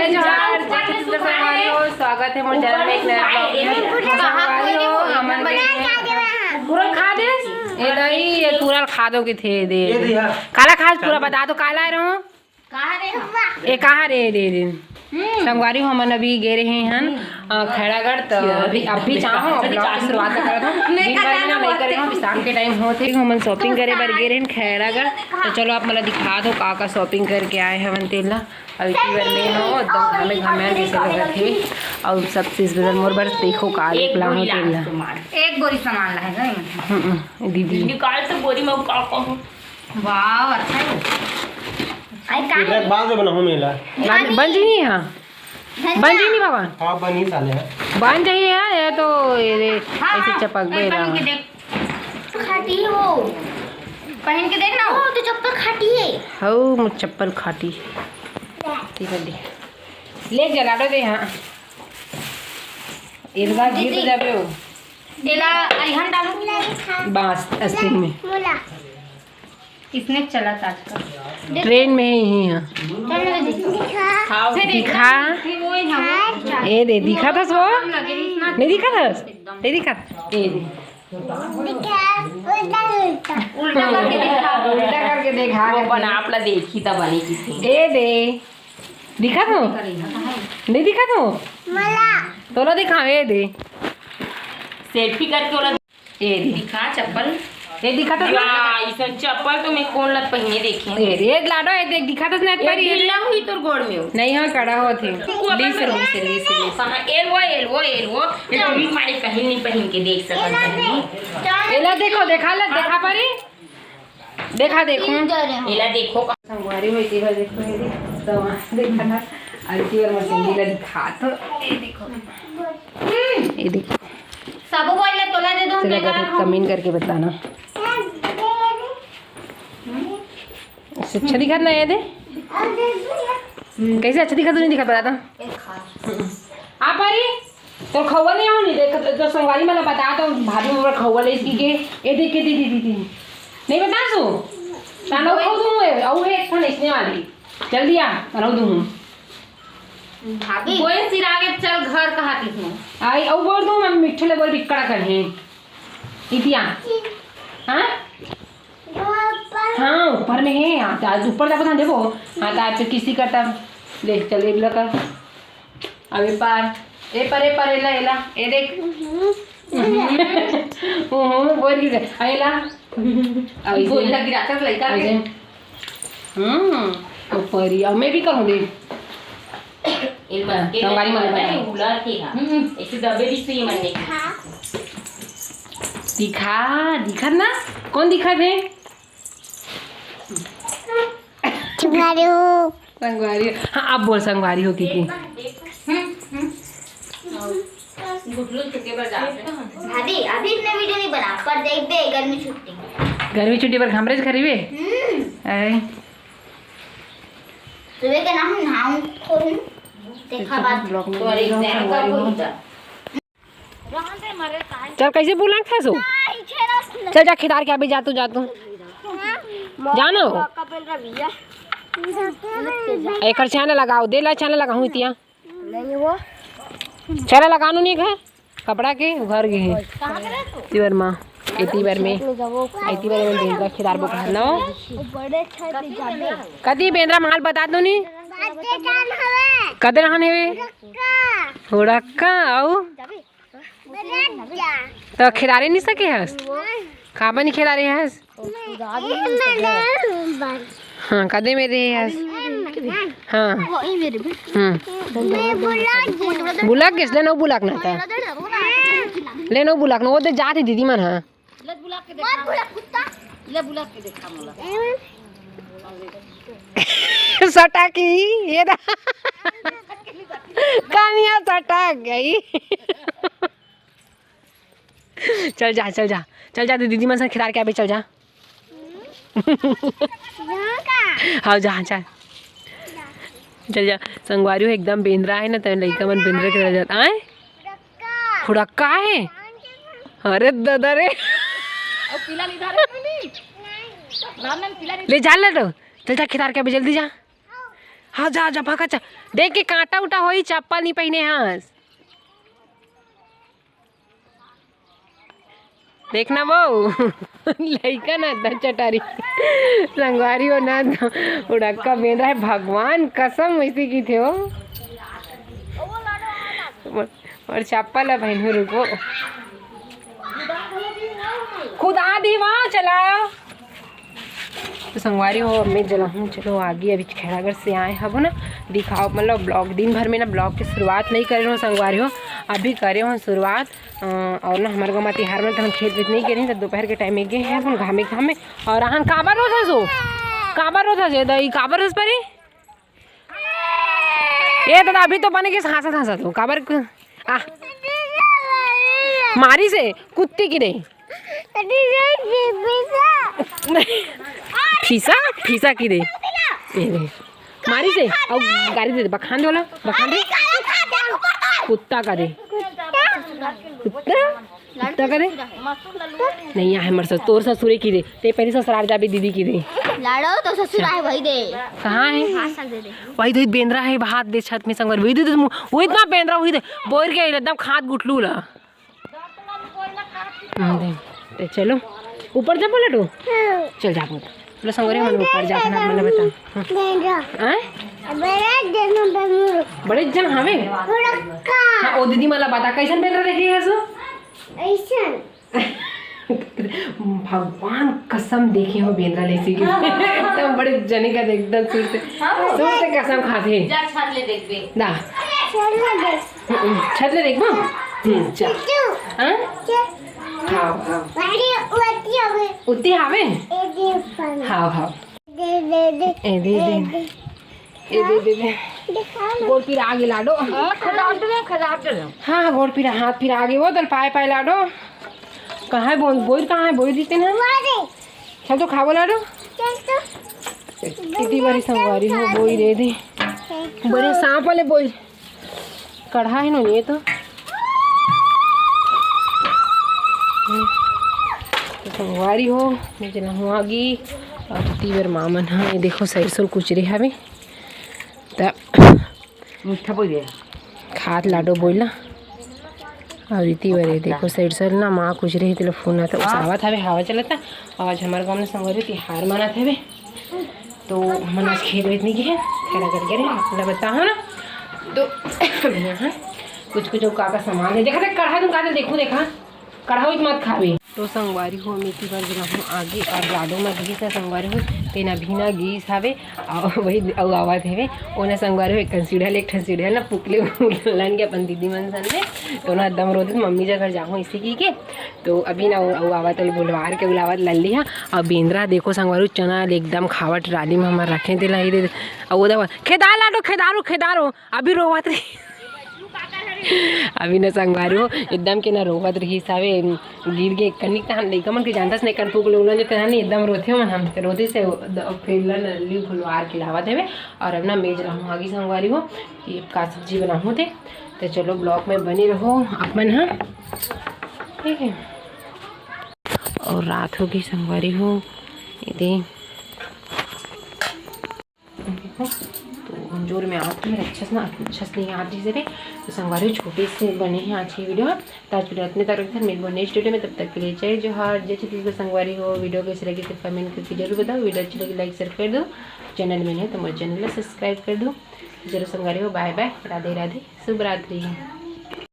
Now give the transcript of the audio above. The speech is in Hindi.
जय जोहार स्वागत है मोर चैनल में एक नया पूरा खा दे ए दही ये पूरा खा दो के थे दे काला खा पूरा बता दो काला रहो ए कहाँ रे दे दे संगवारी हमन अभी गे रहे हैं खैरागढ़ तो अभी चाहो ब्लॉग की शुरुआत कर दो दिन भर में नहीं करे हम शाम के टाइम होते हमन शॉपिंग करे बर गे रहे हैं खैरागढ़ तो चलो आप मला दिखा दो का शॉपिंग करके आए हैं हमन तेला अभी बार में हो एकदम घामे घामे जैसे लगा थे और सब चीज बदल मोर बर देखो का एक ला हो तेला एक बोरी सामान ला है ना दीदी निकाल तो बोरी में का कहूं वाह अच्छा है आई का बाद में बनाऊं मेला बन जी नहीं हां बन जी नहीं भगवान हां बनी साले है बन जाइए यार ये तो ये ऐसे चपक गए रहा खाटी हो पहन के देखना हो तो चप्पल खाटी है हो मु चप्पल खाटी ठीक है ले जला दो दे हां एक बार गिर तो जाबे हो तेला अइहन डालू बांस अस्तिन में किसने चला था आजकल ट्रेन में ही है दिखा ए दे दिखा था सो नहीं दिखा था नहीं दिखा ए दे उल्टा करके देखा वो बना आपला देखी तब बनी की ए दे दिखा तो नहीं दिखा तो तोला दिखा ए दे सेल्फी करके वाला ए दे दिखा चप्पल ये दिखा तो ऐसा चप्पल तो मैं कौन लत पहने देखे ये लाडो ये देख दिखा तो नहीं पर ये हुई तोर गोड़ में नहीं हां खड़ा हो थे ली कहां एलवो तुम मारे पहन नहीं पहन के देख सकत एला देखो देखा परी देखा देखो एला देखो संगवारी में तेरा देखो ये तो देखा ना अलती और मसेंदी ला दिखा तो ये देखो सब बोले तोला दे दो चलो कमेंट करके बताना अच्छा दिखा ना ये दे कैसे अच्छा दिखा तो नहीं दिखा बता आ पारी तो खवा नहीं आओ नहीं देख तो संगवारी मला बता तो भाभी मोर खवा ले इसकी के ये देख के दीदी नहीं बता सो तानो खो दूं है औ है एक इसने वाली जल्दी आ बनाओ दूं भाभी कोई सिरागे चल घर कहा किसने आई औ बोल दूं मैं मिठे ले बोल बिकड़ा कर है इतिया हां हाँ ऊपर में है आज ऊपर जाकर देखो हाँ तो आप किसी करता ले चले बिला कर अभी पार ए पर एला ए देख बोल की एला अभी बोल लग रहा था लड़का ऊपर ही मैं भी करूँ दे संगवारी मन में उलर के ऐसे दबे दी से मन ने दिखा ना कौन दिखा थे संगवारी हाँ आप बोल संगवारी हो की भाभी अभी इतने वीडियो नहीं बना पर देख दे गर्मी छुट्टी पर घमरेज खरीबे सुबह के नाम नाम खोलूं देखा बात तो एग्जाम का बोलता चल कैसे बोला था सो चल जा खिदार के अभी जातू जानो एक चैनल लगाओ दे ला चैनल लगाऊं इतिया चैनल लगानो नहीं है कपड़ा के घर के है तिवर मां एती बार में बेंद्रा खिदार बो कहना कदी बेंद्रा माल बता दो नी कदे रहन हेवे हुड़क्का आऊ तो खिदारे नहीं सके हस खाबा नहीं खिदारे हस हाँ कदे मेरे हस हाँ बुलाक किस ले नो बुलाक ना था ले नो बुलाक ना वो तो जाती दीदी मन हाँ सटा की ये कहानियाँ सटा गई चल जा दीदी मन से खिलार के अभी चल जा हाँ जा चल जा संगवारी एकदम बेंद्रा है ना तो लड़का मन बेंद्रा के जाता है हुड़क्का है अरे दादा रे ले जा ले तो चल जा खिदार के अभी जल्दी जा हाँ जा जा भागा जा, देख के कांटा उटा होई, चप्पल नहीं पहने हंस। देखना वो लड़का ना था चटारी संगवारी हो ना उड़क्का बेन रहा है, भगवान कसम वैसे की थे वो। और चप्पल है बहन, रुको खुद आधी वहाँ चलाओ। तो संगवारी हो अब मैं जलाऊँ, चलो आगे अभी खैरागढ़ से आए हम ना, दिखाओ मतलब ब्लॉग दिन भर में ना ब्लॉग की शुरुआत नहीं कर रहे हो संगवारी हो, अभी करे हो शुरुआत। और ना हमारे गाँव में तिहार में तो हम खेत वेत नहीं करे, तो दोपहर के टाइम में गए हैं अपन घामे घामे। और आहन काबर रोज हसो, काबर रोज हसे दई, काबर रोज परी ये दादा अभी तो बने के हंसत हंसत हो, काबर आ मारी से कुत्ती की नहीं फीसा फीसा की दे मारी से और गाड़ी दे बखान दे, वाला बखान दे, कुत्ता का दे, कुत्ता का दे नहीं है मर सस तोर ससुरे की दे, ते पहले ससुराल जाबे दीदी की दे, लाड़ो तो ससुर है वही दे, कहाँ है दे दे वही दे बेंद्रा है हाथ दे छत में संगवारी वही दे, वो इतना बेंद्रा वही दे बोर के एकदम खाद गुटलू ला दे। चलो ऊपर जा बोले तो चल जा बोलो संगवारी हम ऊपर जाते ना मैंने बता बड़े जन हमें हाँ ओ दीदी मला बता कैसन बेंद्रा देखे है सो भगवान कसम देखे हो बेंद्रा लेसी की एकदम बड़े जने का एकदम सुर से कसम खाते जा छत ले देख बे ना छत ले देख बा चल हां हां हां उती आवे हां हां ए दे गोड़ पीरा आगे लाडो हाँ गोड़ पीरा हाथ पीरा आगे वो दल पाए पाए लाडो कहाँ है बोर कहाँ है बोर दीते ना चल तो खावो लाडो कितनी बारी संगवारी हो बोई दे दे बड़े सांप वाले बोई कढ़ा है ना ये तो संगवारी हो मैं चला हूँ आगे और तीवर मामन हाँ ये देखो सरसों कुचरे हवे मीठा बोल दे खाद लाडो बोला और इतनी बारे देखो साइड सर ना माँ कुछ रही तेल फोन आता उसावा था हवा चला था। आज हमारे गाँव में संगवारी तिहार माना थे तो मन आज खेत वेत नहीं गए खैरा कर गए आपने बताओ ना। तो यहाँ कुछ कुछ का सामान है देखा कढ़ा तुम का देखो देखा कढ़ा मत खावे। तो संगवारी हो मेथी बार जला आगे और लाडो में घीस है संगवारी हो तेना भीना घीस हवे और वही आवाज है ओना संगवारी हो एक सीढ़ा ले एक सीढ़ा ना पुकले लान के अपन दीदी मन सन में तो ना दम रोते मम्मी जगह जाऊँ इसी की के तो अभी ना आवाज बुलवार के बुलावत लल लिया और बेंद्रा देखो संगवारी चना एकदम खावट राली में हमारे रखे थे लाई दे और खेदार लाडो खेदारो अभी रोवत रही अभी न संगवारी हो एकदम के ना रोवत रही सावे गिर के कनिक तहन लइका मन के जानतास नहीं कन पुक लोन जे तहन एकदम रोथे मन हम रोते से फेलन ली फुलवार खिलावत हेवे। और अब ना मेज रहूँ आगे संगवारी हो कि का सब्जी बनाऊँ थे तो चलो ब्लॉग में बने रहो अपन हाँ ठीक है। और रात होगी संगवारी हो ये जोर में आती है अच्छे से ना अच्छे से नहीं आती से तो संगवारी छोटे से बने हैं आज की वीडियो ताज वीडियो इतने तक रखते हैं मिल नेक्स्ट वीडियो में तब तक के लिए जय जोहार जय छत्तीसगढ़। संगवारी हो वीडियो कैसे लगी तो कमेंट करके जरूर बताओ, वीडियो अच्छी लगी लाइक शेयर कर दो, चैनल में नहीं तो मेरे चैनल को सब्सक्राइब कर दो। जरूर संगवारी हो बाय बाय राधे राधे शुभ रात्रि।